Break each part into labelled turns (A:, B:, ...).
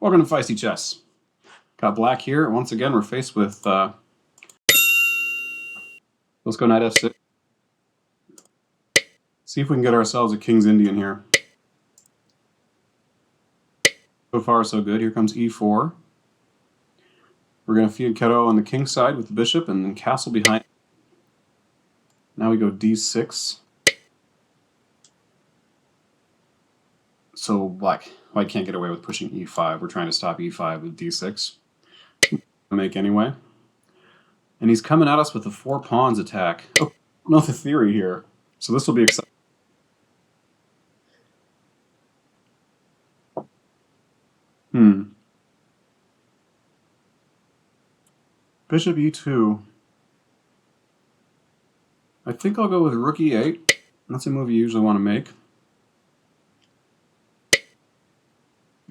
A: Welcome to Feisty Chess. Got black here. Once again, we're faced with. Let's go knight f6. See if we can get ourselves a King's Indian here. So far, so good. Here comes e4. We're going to fianchetto on the king side with the bishop and then castle behind. Now we go d6. So black can't get away with pushing e5. We're trying to stop e5 with d6. Make anyway. And he's coming at us with a 4 pawns attack. Oh, know the theory here. So this will be exciting. Bishop e2. I think I'll go with rook e8. That's a move you usually want to make.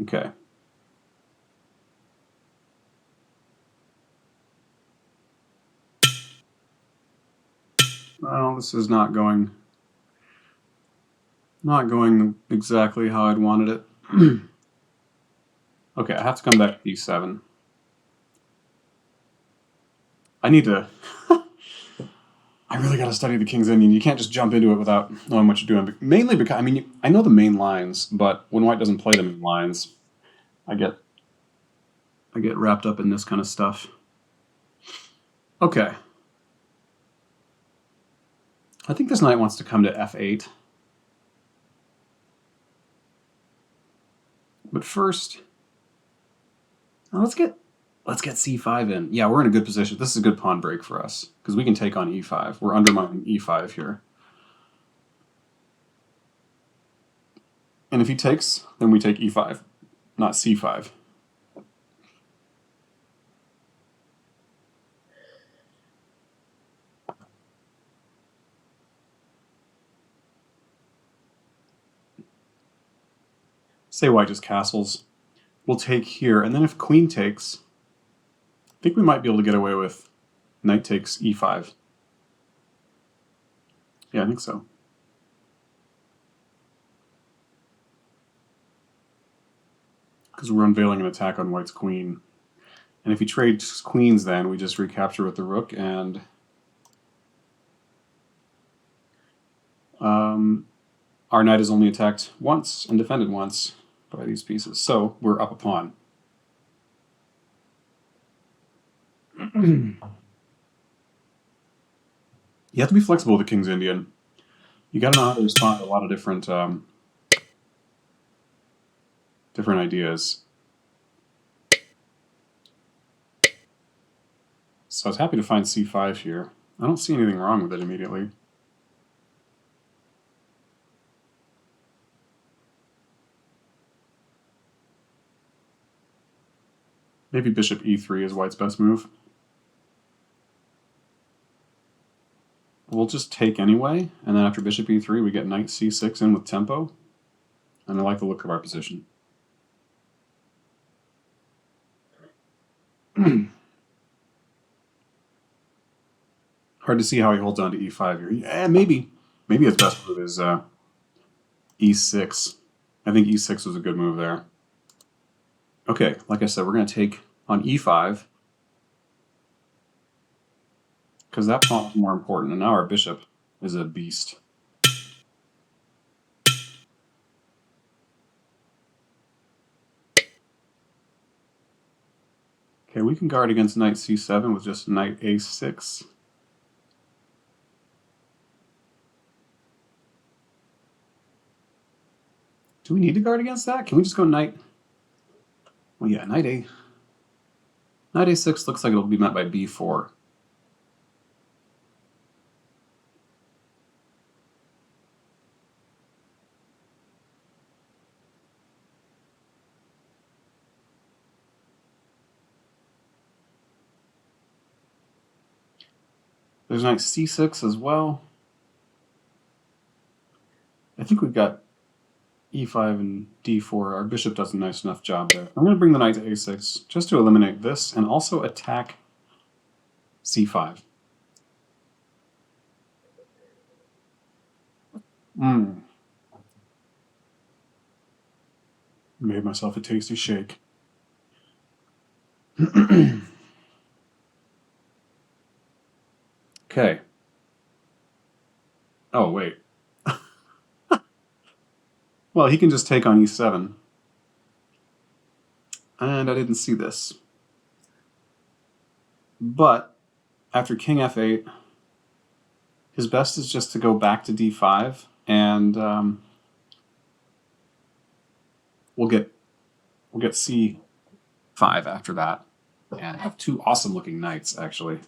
A: Okay. Well, this is not going exactly how I'd wanted it. Okay, I have to come back to e7. I need to... I really got to study the King's Indian. You can't just jump into it without knowing what you're doing. Mainly because, I mean, I know the main lines, but when white doesn't play the main lines, I get wrapped up in this kind of stuff. Okay. I think this knight wants to come to f8. But first, let's get c5 in. Yeah, we're in a good position. This is a good pawn break for us because we can take on e5. We're undermining e5 here. And if he takes, then we take e5, not c5. Say white just castles. We'll take here, and then if queen takes, I think we might be able to get away with knight takes e5. Yeah, I think so. Because we're unveiling an attack on white's queen. And if he trades queens, then we just recapture with the rook, and our knight is only attacked once and defended once by these pieces. So we're up a pawn. You have to be flexible with the King's Indian. You got to know how to respond to a lot of different ideas. So I was happy to find c5 here. I don't see anything wrong with it immediately. Maybe bishop e3 is white's best move. We'll just take anyway, and then after bishop e3, we get knight c6 in with tempo. And I like the look of our position. Hard to see how he holds on to e5 here. Yeah, maybe his best move is e6. I think e6 was a good move there. Okay, like I said, we're going to take on e5 because that pawn is more important, and now our bishop is a beast. Okay, we can guard against knight c7 with just knight a6. Do we need to guard against that? Can we just go knight? Well, yeah, knight a6 looks like it'll be met by b4. There's knight c6 as well. I think we've got e5 and d4. Our bishop does a nice enough job there. I'm going to bring the knight to a6 just to eliminate this and also attack c5. Made myself a tasty shake. Okay. Oh, wait. Well, he can just take on e7. And I didn't see this. But after king f8, his best is just to go back to d5, and we'll get c5 after that, and have two awesome looking knights actually.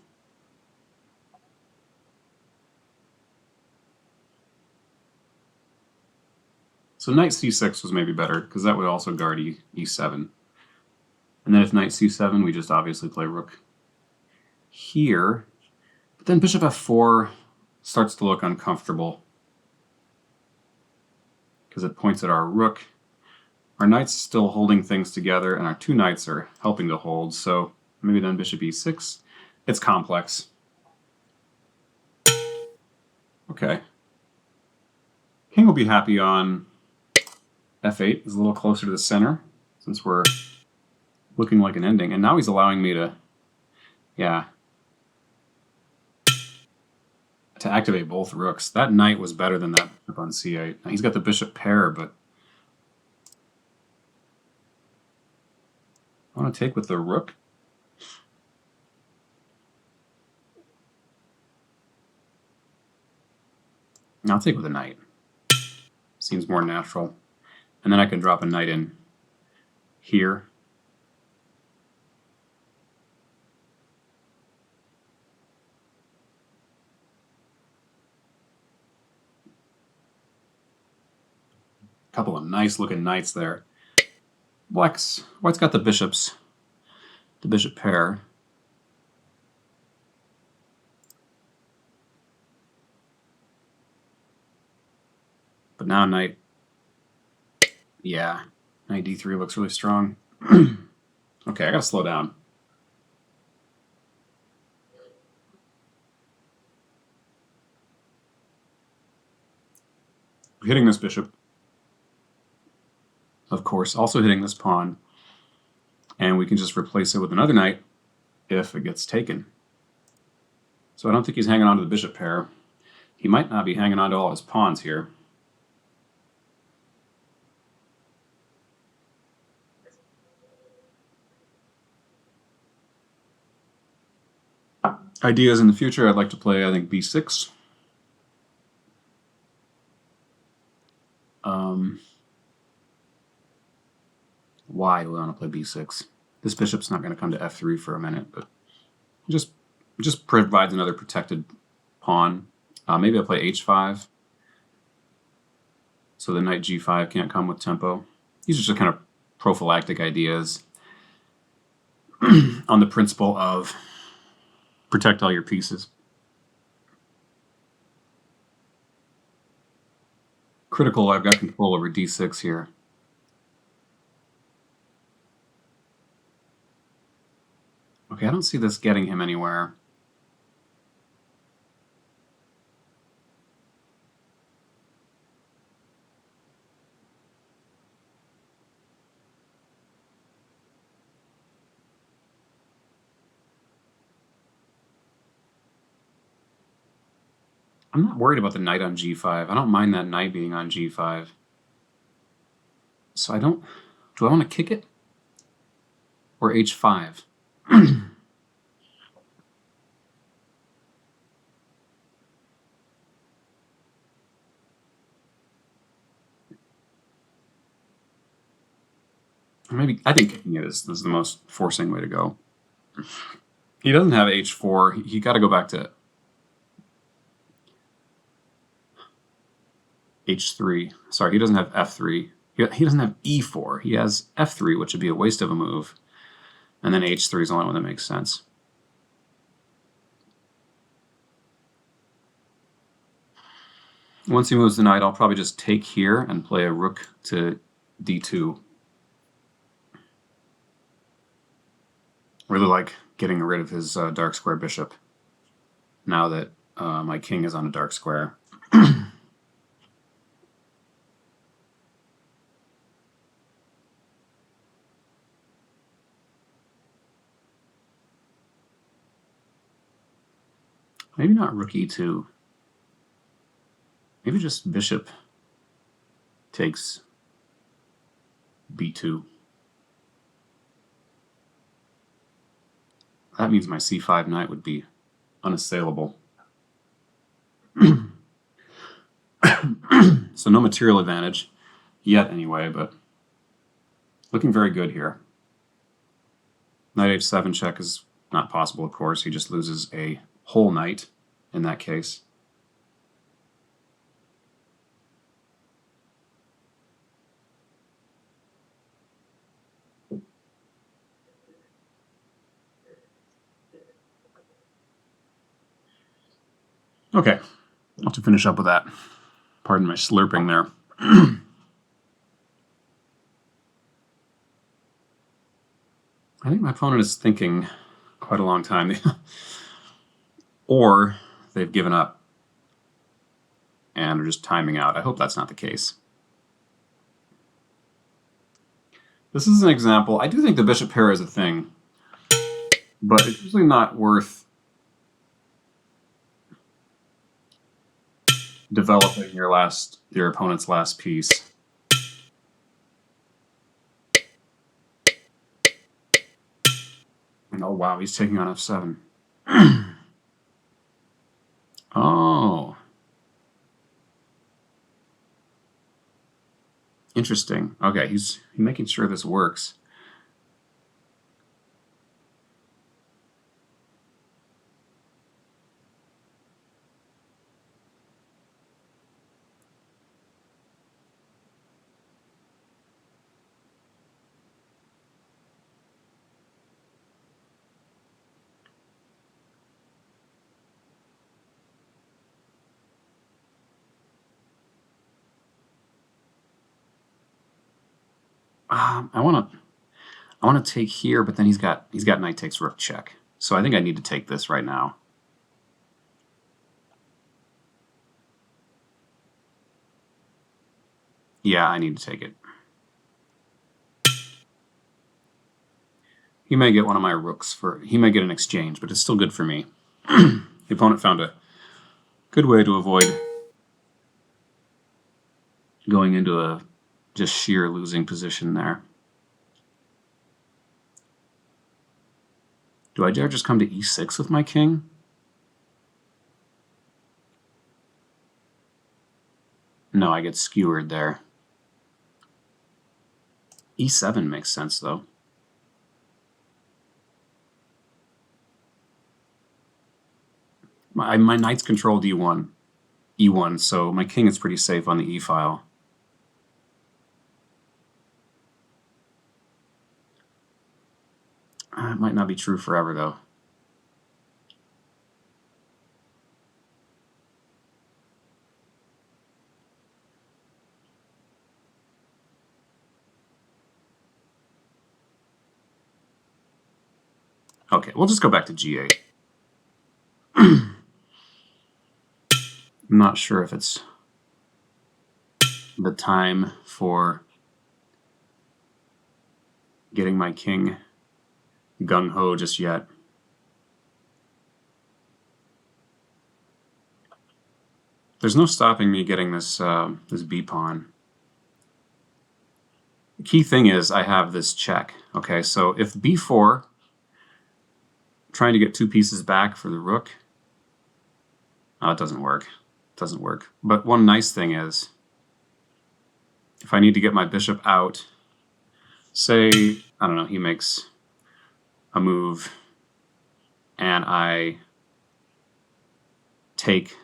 A: So knight c6 was maybe better because that would also guard e7, and then if knight c7, we just obviously play rook here. But then bishop f4 starts to look uncomfortable because it points at our rook. Our knight's still holding things together, and our two knights are helping to hold, so maybe then bishop e6. It's complex. Okay. King will be happy on f8, is a little closer to the center, since we're looking like an ending. And now he's allowing me to, to activate both rooks. That knight was better than that bishop on c8. Now he's got the bishop pair, but I want to take with the rook. I'll take with a knight. Seems more natural. And then I can drop a knight in here. A couple of nice looking knights there. White's got the bishop pair. But now knight d3 looks really strong. Okay, I gotta slow down. Hitting this bishop, of course, also hitting this pawn, and we can just replace it with another knight if it gets taken. So I don't think he's hanging on to the bishop pair. He might not be hanging on to all his pawns here. Ideas in the future, I'd like to play, I think, b6. Why do we want to play b6? This bishop's not going to come to f3 for a minute, but just provides another protected pawn. Maybe I'll play h5, so the knight g5 can't come with tempo. These are just kind of prophylactic ideas on the principle of protect all your pieces. Critical, I've got control over d6 here. Okay, I don't see this getting him anywhere. I'm not worried about the knight on g5. I don't mind that knight being on g5. So do I want to kick it? Or h5? Maybe, I think kicking it is the most forcing way to go. He doesn't have h4. He got to go back to h3. Sorry, he doesn't have f3. He doesn't have e4. He has f3, which would be a waste of a move. And then h3 is the only one that makes sense. Once he moves the knight, I'll probably just take here and play a rook to d2. Really like getting rid of his dark square bishop now that my king is on a dark square. Maybe not rook e2. Maybe just bishop takes b2. That means my c5 knight would be unassailable. So no material advantage yet anyway, but looking very good here. Knight h7 check is not possible, of course. He just loses a whole knight in that case. Okay, I'll have to finish up with that. Pardon my slurping there. I think my opponent is thinking quite a long time. Or they've given up and are just timing out. I hope that's not the case. This is an example. I do think the bishop pair is a thing, but it's usually not worth developing your opponent's last piece. And oh wow, he's taking on f7. Oh. Interesting. Okay, he's making sure this works. I want to take here, but then he's got knight takes rook check. So I think I need to take this right now. Yeah, I need to take it. He may get one of my rooks he may get an exchange, but it's still good for me. The opponent found a good way to avoid going into a just sheer losing position there. Do I dare just come to e6 with my king? No, I get skewered there. e7 makes sense, though. My knights control e1, so my king is pretty safe on the e file. It might not be true forever, though. Okay, we'll just go back to g8. I'm not sure if it's the time for getting my king gung-ho just yet. There's no stopping me getting this this b-pawn. The key thing is I have this check. Okay, so if b4, trying to get two pieces back for the rook, it doesn't work. It doesn't work. But one nice thing is, if I need to get my bishop out, say, I don't know, he makes a move and I take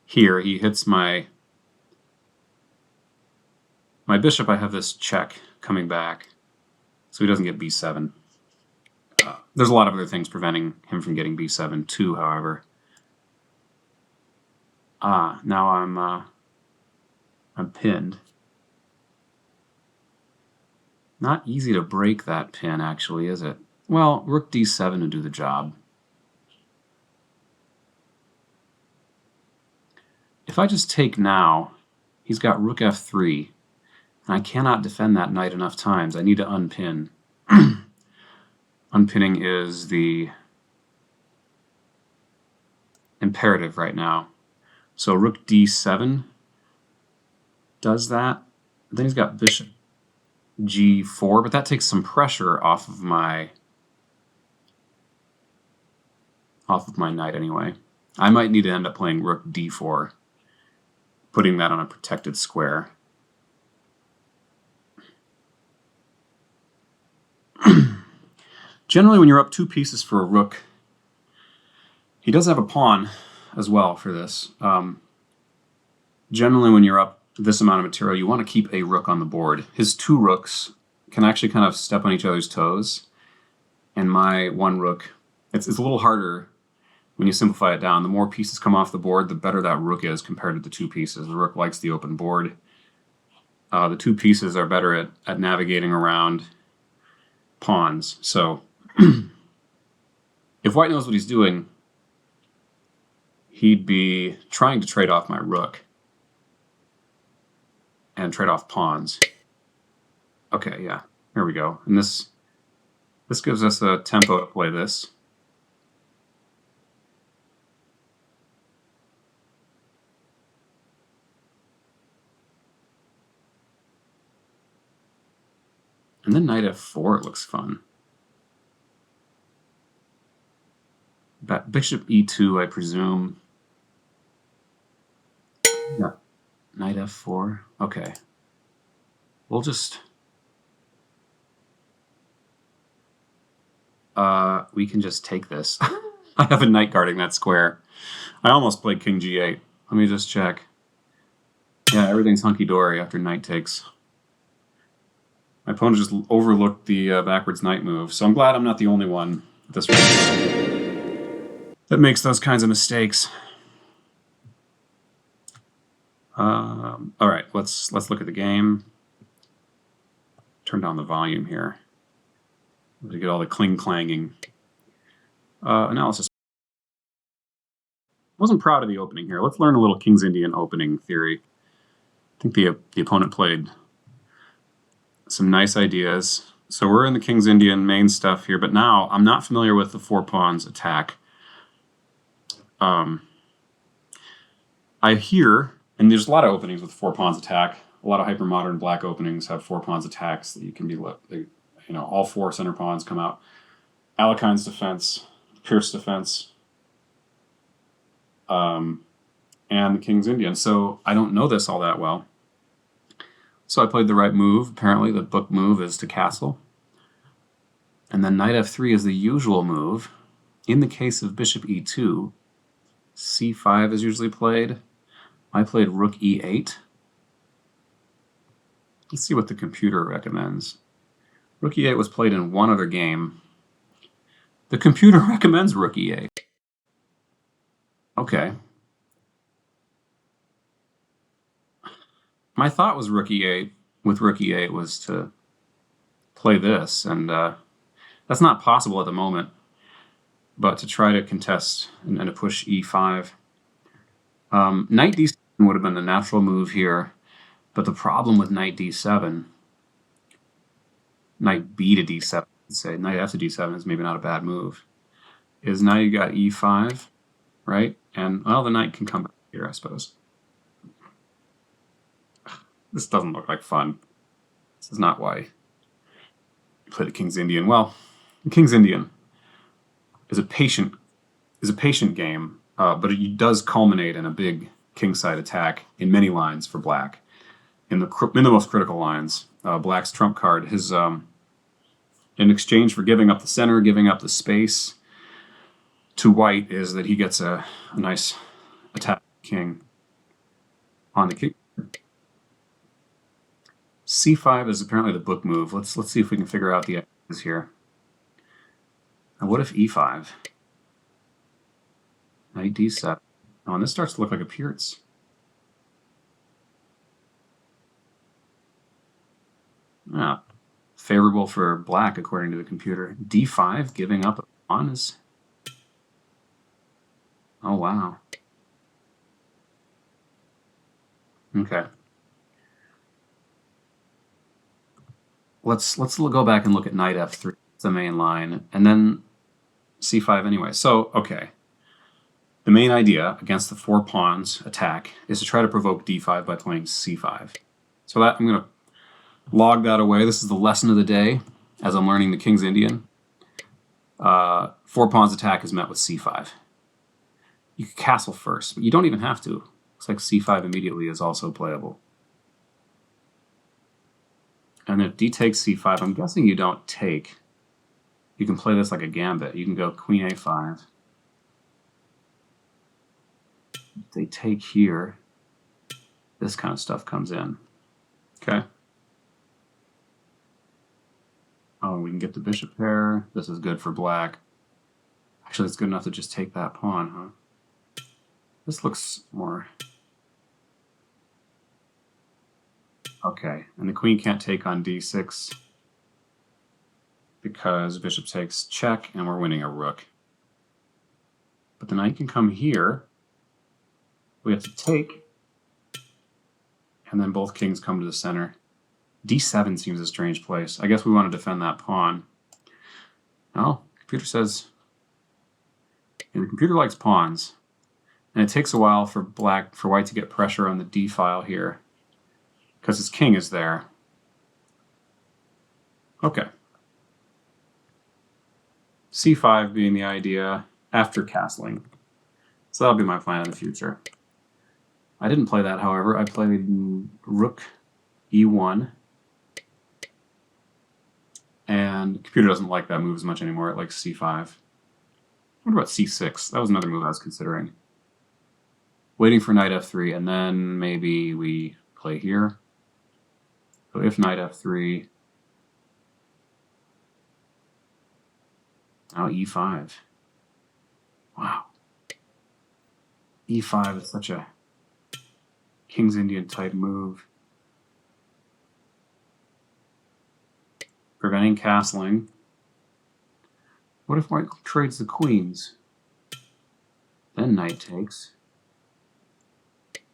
A: here, he hits my bishop, I have this check coming back, so he doesn't get b7. There's a lot of other things preventing him from getting b7 too, however. Now I'm pinned. Not easy to break that pin, actually, is it? Well, rook d7 would do the job. If I just take now, he's got rook f3, and I cannot defend that knight enough times. I need to unpin. Unpinning is the imperative right now. So rook d7 does that. Then he's got bishop g4, but that takes some pressure off of my knight anyway. I might need to end up playing rook d4, putting that on a protected square. Generally, when you're up 2 pieces for a rook, he does have a pawn as well for this. Generally, when you're up this amount of material, you want to keep a rook on the board. His 2 rooks can actually kind of step on each other's toes, and my 1 rook, it's a little harder when you simplify it down. The more pieces come off the board, the better that rook is compared to the 2 pieces. The rook likes the open board. The 2 pieces are better at navigating around pawns. So if white knows what he's doing, he'd be trying to trade off my rook and trade off pawns. Okay, yeah, here we go. And this gives us a tempo to play this. And then knight f4 looks fun. Bishop e2, I presume. Yeah. Knight f4. Okay. We'll just... we can just take this. I have a knight guarding that square. I almost played king g8. Let me just check. Yeah, everything's hunky-dory after knight takes. My opponent just overlooked the backwards knight move, so I'm glad I'm not the only one this round that makes those kinds of mistakes. All right, let's look at the game. Turn down the volume here to get all the cling-clanging. Analysis. Wasn't proud of the opening here. Let's learn a little King's Indian opening theory. I think the opponent played some nice ideas. So we're in the King's Indian main stuff here, but now I'm not familiar with the 4 pawns attack. I hear, and there's a lot of openings with 4 pawns attack. A lot of hyper-modern black openings have 4 pawns attacks that you can be, all 4 center pawns come out. Alekine's defense, Pierce defense, and the King's Indian. So I don't know this all that well. So I played the right move. Apparently the book move is to castle. And then knight f3 is the usual move. In the case of bishop e2, c5 is usually played. I played rook e8. Let's see what the computer recommends. Rook e8 was played in one other game. The computer recommends rook e8. Okay. My thought was rook e8 with rook e8 was to play this, and that's not possible at the moment, but to try to contest and to push e5. Knight d7 would have been the natural move here, but the problem with knight d7, knight b to d7, say knight f to d7 is maybe not a bad move, is now you got e5, right? And, well, the knight can come back here, I suppose. This doesn't look like fun. This is not why you play the King's Indian. Well, the King's Indian is a patient game, but it does culminate in a big kingside attack in many lines for black. In the most critical lines, black's trump card, his in exchange for giving up the center, giving up the space to white, is that he gets a nice attack king on the king. c5 is apparently the book move. Let's see if we can figure out the ideas here. Now, what if e5? Knight d7. Oh, and this starts to look like a Pierce. Ah, favorable for black according to the computer. d5, giving up a pawn is... Oh, wow. Okay. Let's go back and look at knight f3, the main line, and then c5 anyway. So, okay. The main idea against the 4 pawns attack is to try to provoke d5 by playing c5. So that I'm going to log that away. This is the lesson of the day as I'm learning the King's Indian. 4 pawns attack is met with c5. You could castle first, but you don't even have to. Looks like c5 immediately is also playable. And if d takes c5, I'm guessing you don't take. You can play this like a gambit. You can go queen a5. If they take here, this kind of stuff comes in. Okay. Oh, we can get the bishop pair. This is good for black. Actually, it's good enough to just take that pawn, huh? This looks more... Okay, and the queen can't take on d6 because bishop takes check, and we're winning a rook. But the knight can come here. We have to take, and then both kings come to the center. d7 seems a strange place. I guess we want to defend that pawn. Oh, computer says... And the computer likes pawns. And it takes a while for white to get pressure on the d file here, because his king is there. Okay. c5 being the idea after castling. So that'll be my plan in the future. I didn't play that, however. I played rook e1. And the computer doesn't like that move as much anymore. It likes c5. What about c6? That was another move I was considering. Waiting for knight f3, and then maybe we play here. So if knight f3, now e5. Wow. e5 is such a King's Indian type move. Preventing castling. What if white trades the queens? Then knight takes.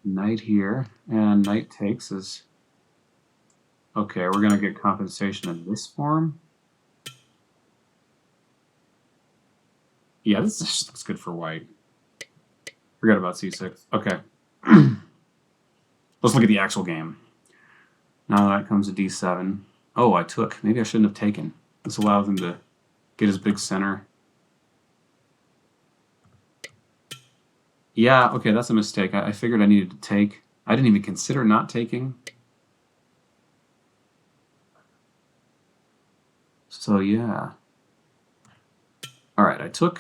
A: Knight here, and knight takes is... Okay, we're going to get compensation in this form. Yeah, this looks good for white. Forget about c6. Okay. Let's look at the actual game. Now that comes to d7. Oh, I took. Maybe I shouldn't have taken. This allows him to get his big center. Yeah, okay, that's a mistake. I figured I needed to take. I didn't even consider not taking. So yeah. All right, I took.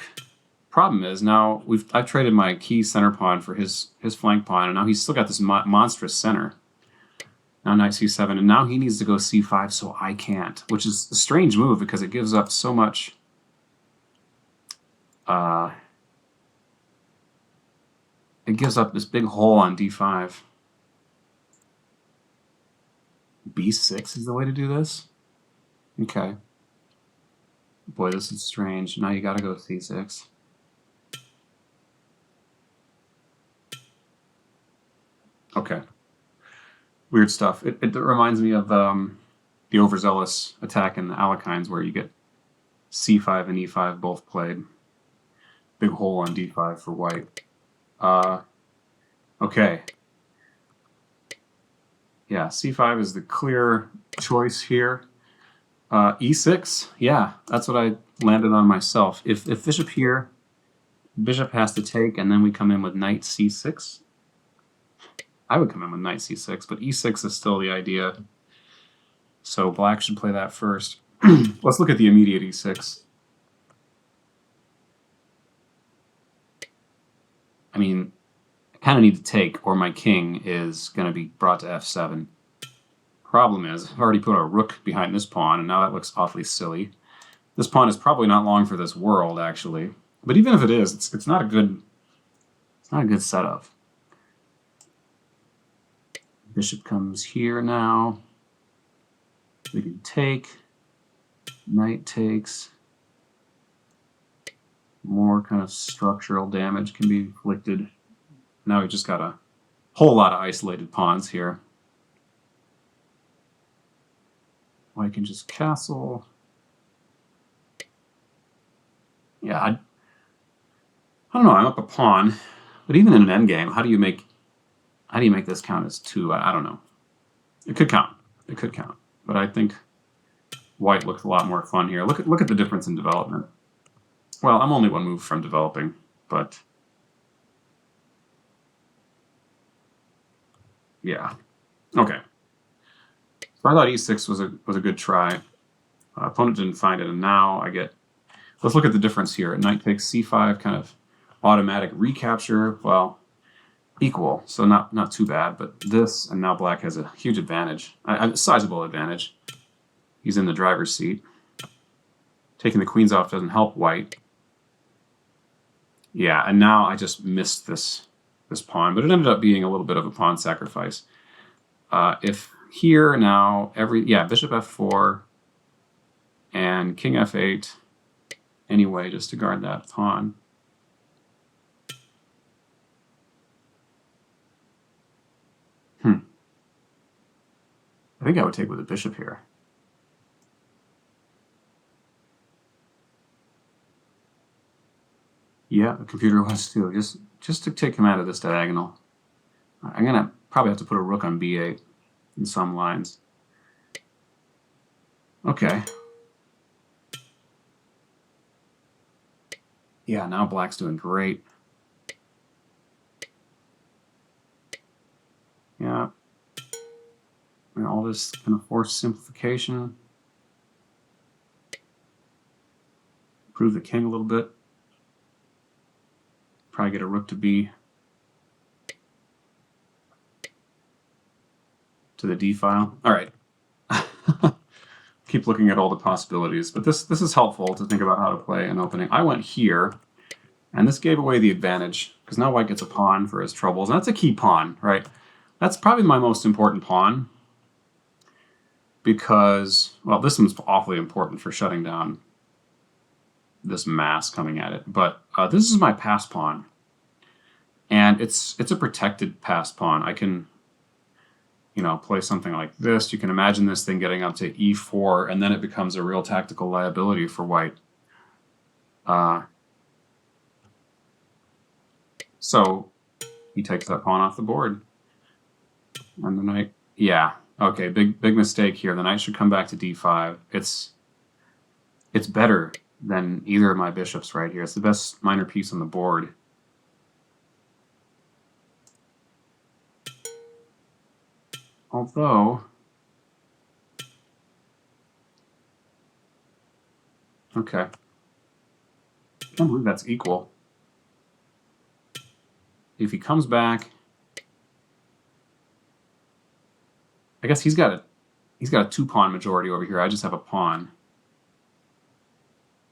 A: Problem is now I've traded my key center pawn for his flank pawn, and now he's still got this monstrous center. Now knight c7, and now he needs to go c5, so I can't, which is a strange move because it gives up so much. It gives up this big hole on d5. b6 is the way to do this? Okay. Boy, this is strange. Now you gotta go c6. Okay. Weird stuff. It reminds me of the overzealous attack in the Alekhines where you get c5 and e5 both played. Big hole on d5 for white. Okay. Yeah, c5 is the clear choice here. e6, yeah, that's what I landed on myself. If bishop here, bishop has to take, and then we come in with knight c6. I would come in with knight c6, but e6 is still the idea. So black should play that first. Let's look at the immediate e6. I mean, I kind of need to take, or my king is going to be brought to f7. Problem is, I've already put a rook behind this pawn, and now that looks awfully silly. This pawn is probably not long for this world, actually. But even if it is, it's not a good setup. Bishop comes here now. We can take. Knight takes. More kind of structural damage can be inflicted. Now we just got a whole lot of isolated pawns here. White can just castle. Yeah, I don't know. I'm up a pawn, but even in an endgame, how do you make this count as 2? I don't know. It could count. It could count, but I think white looks a lot more fun here. Look at the difference in development. Well, I'm only one move from developing, but yeah. Okay. So I thought e6 was a good try. Opponent didn't find it, and now I get. Let's look at the difference here. Knight takes c5, kind of automatic recapture. Well, equal, so not too bad. But this, and now black has a huge advantage, a sizable advantage. He's in the driver's seat. Taking the queens off doesn't help white. Yeah, and now I just missed this pawn, but it ended up being a little bit of a pawn sacrifice. If here now bishop f4 and king f8 anyway, just to guard that pawn. I think I would take with a bishop here. Yeah, the computer was too. Just to take him out of this diagonal. I'm gonna probably have to put a rook on b8 in some lines. Okay. Yeah, now black's doing great. Yeah. And all this kind of forced simplification. Improve the king a little bit. Probably get a rook to b to the d file. All right. Keep looking at all the possibilities, but this is helpful to think about how to play an opening. I went here, and this gave away the advantage because now white gets a pawn for his troubles, and that's a key pawn, right? That's probably my most important pawn because, well, this one's awfully important for shutting down this mass coming at it, but this is my pass pawn, and it's a protected pass pawn. I can, play something like this. You can imagine this thing getting up to e4, and then it becomes a real tactical liability for white. So he takes that pawn off the board, and the knight. Yeah, okay, big mistake here. The knight should come back to d5. It's better than either of my bishops right here. It's the best minor piece on the board. Although, okay, I can't believe that's equal. If he comes back, I guess he's got a 2-pawn majority over here. I just have a pawn,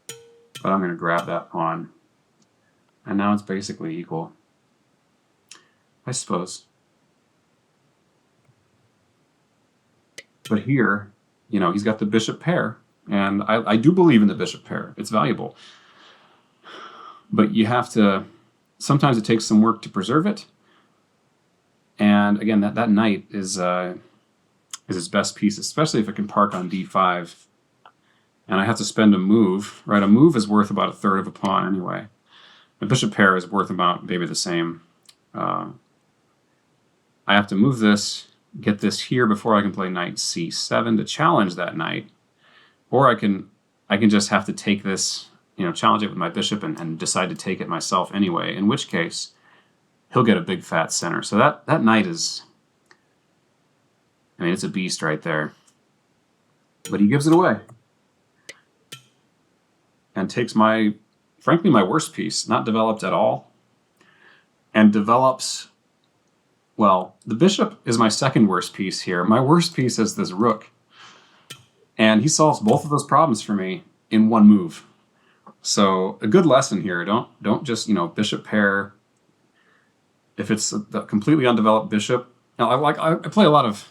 A: but I'm going to grab that pawn, and now it's basically equal, I suppose. But here, he's got the bishop pair, and I do believe in the bishop pair. It's valuable. But you have to, sometimes it takes some work to preserve it. And again, that knight is his best piece, especially if it can park on d5. And I have to spend a move, right? A move is worth about a third of a pawn anyway. The bishop pair is worth about maybe the same. I have to move this, get this here before I can play knight c7 to challenge that knight, or I can just have to take this, challenge it with my bishop and decide to take it myself anyway. In which case, he'll get a big fat center. So that knight is, it's a beast right there. But he gives it away and takes frankly, my worst piece, not developed at all, and develops. Well, the bishop is my second worst piece here. My worst piece is this rook. And he solves both of those problems for me in one move. So a good lesson here. Don't just, bishop pair. If it's the completely undeveloped bishop. Now, I play a lot of,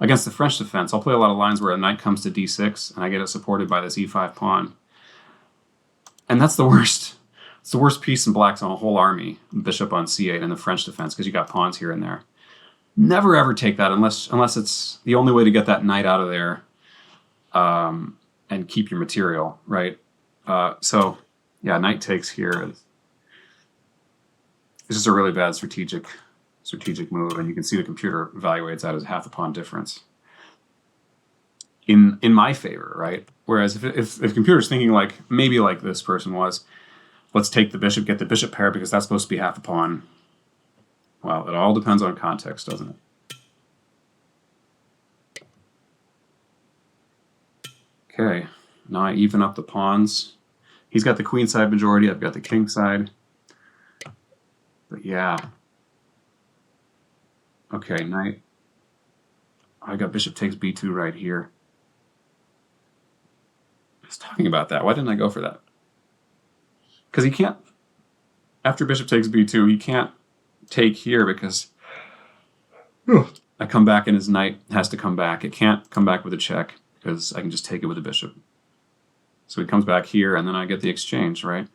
A: against the French defense, I'll play a lot of lines where a knight comes to d6 and I get it supported by this e5 pawn. And that's the worst. It's the worst piece in black's on a whole army, bishop on c8 in the French defense, because you got pawns here and there. Never ever take that unless it's the only way to get that knight out of there and keep your material, right? So, yeah, knight takes here. It's just a really bad strategic move, and you can see the computer evaluates that as half a pawn difference. In my favor, right? Whereas if the computer's thinking like maybe like this person was, let's take the bishop, get the bishop pair because that's supposed to be half a pawn. Well, it all depends on context, doesn't it? Okay, now I even up the pawns. He's got the queen side majority, I've got the king side. But yeah. Okay, knight. I got bishop takes b2 right here. I was talking about that. Why didn't I go for that? Because he can't, after bishop takes b2, he can't take here because I come back and his knight has to come back. It can't come back with a check because I can just take it with the bishop. So he comes back here and then I get the exchange, right?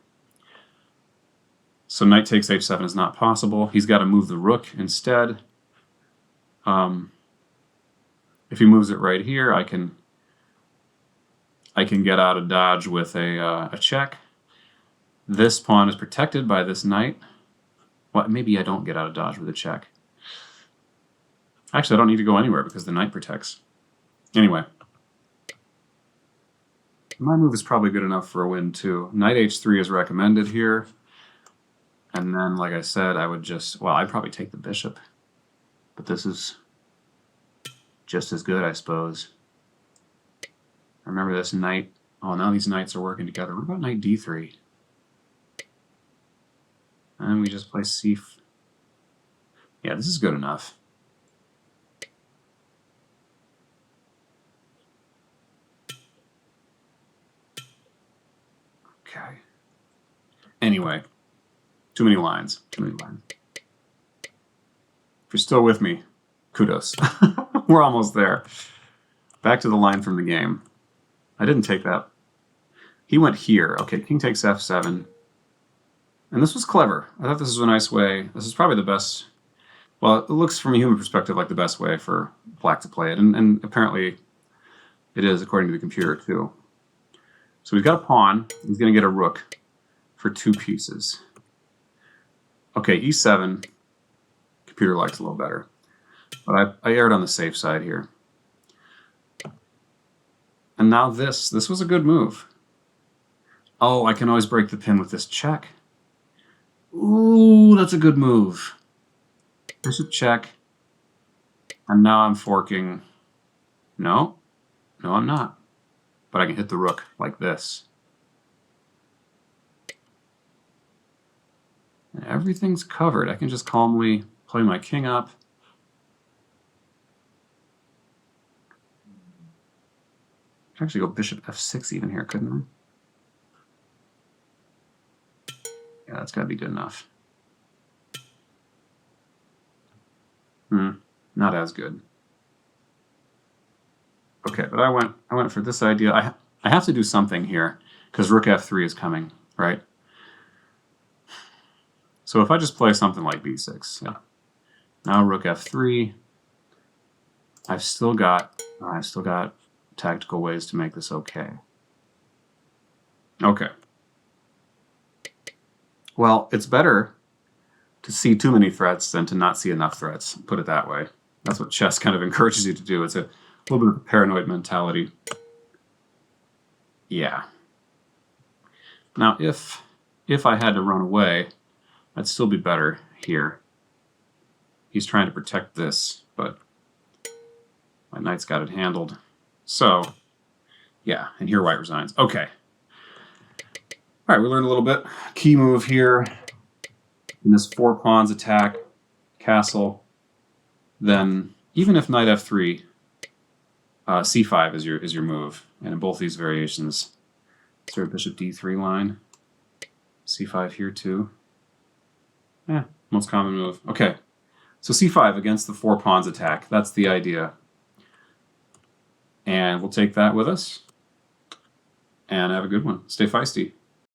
A: So knight takes h7 is not possible. He's got to move the rook instead. If he moves it right here, I can get out of dodge with a check. This pawn is protected by this knight. Well, maybe I don't get out of dodge with a check. Actually, I don't need to go anywhere because the knight protects. Anyway, my move is probably good enough for a win too. Knight h3 is recommended here. And then, like I said, I would just, well, I'd probably take the bishop. But this is just as good, I suppose. Remember this knight. Oh, now these knights are working together. What about knight d3? And we just play c. Yeah, this is good enough. Okay. Anyway, too many lines. Too many lines. If you're still with me, kudos. We're almost there. Back to the line from the game. I didn't take that. He went here. Okay, king takes f7. And this was clever. I thought this was a nice way. This is probably the best. Well, it looks from a human perspective like the best way for black to play it. And apparently it is, according to the computer, too. So he's got a pawn. He's going to get a rook for 2 pieces. Okay, e7. Computer likes a little better. But I erred on the safe side here. And now this was a good move. Oh, I can always break the pin with this check. Ooh, that's a good move. Bishop check. And now I'm forking. No, I'm not. But I can hit the rook like this. And everything's covered. I can just calmly play my king up. I could actually go bishop f6 even here, couldn't I? Yeah, that's got to be good enough. Not as good. Okay, but I went for this idea. I have to do something here because rook f3 is coming, right? So if I just play something like b6, yeah. Now rook f3. I've still got tactical ways to make this okay. Okay. Well, it's better to see too many threats than to not see enough threats, put it that way. That's what chess kind of encourages you to do. It's a little bit of a paranoid mentality. Yeah. Now, if I had to run away, I'd still be better here. He's trying to protect this, but my knight's got it handled. So, yeah, and here white resigns. Okay. All right, we learned a little bit. Key move here in this 4 pawns attack, castle. Then, even if knight f3, c5 is your move. And in both these variations, is there a bishop d3 line? c5 here too. Most common move. Okay, so c5 against the 4 pawns attack. That's the idea. And we'll take that with us. And have a good one. Stay feisty.